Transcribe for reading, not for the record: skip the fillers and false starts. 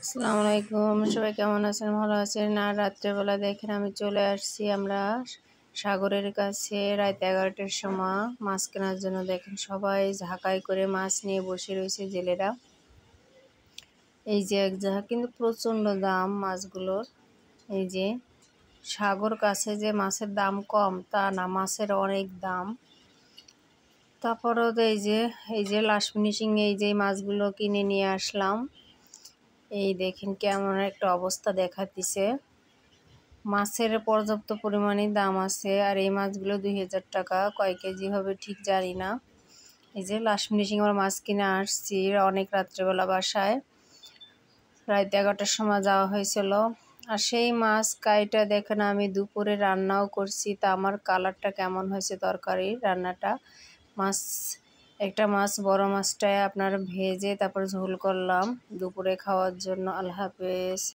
আসসালামু আলাইকুম, সবাই কেমন আছেন? ভালো আছেন? আর রাত্রেবেলা দেখেন আমি চলে আসছি আমরা সাগরের কাছে রাত 11টার সময় মাছ কেনার জন্য। দেখেন সবাই ঝাঁকাই করে মাছ নিয়ে বসে রয়েছে জেলেরা। এই যে এক জায়গা কিন্তু প্রচণ্ড দাম মাছগুলোর। এই যে সাগর কাছে যে মাছের দাম কম তা না, মাছের অনেক দাম। তারপরেও তো এই যে লাস্ট ফিনিশিং এই যে মাছগুলো কিনে নিয়ে আসলাম। এই দেখেন কেমন একটা অবস্থা দেখাতিছে। মাছের পর্যাপ্ত পরিমাণে দাম আছে, আর এই মাছগুলো 2000 টাকা। কয় কেজি হবে ঠিক জানি না। এই যে লাস্ট ফিনিশিং আমার মাছ কিনে আসছি অনেক রাত্রেবেলা বাসায়, রাত 11টার সময় যাওয়া হয়েছিল। আর সেই মাছ কাইটা দেখেন আমি দুপুরে রান্নাও করছি। তা আমার কালারটা কেমন হয়েছে তরকারি রান্নাটা। একটা মাছ বড় মাছটায় আপনার ভেজে তারপর ঝোল করলাম দুপুরে খাওয়ার জন্য। আল্লাহ হাফেজ।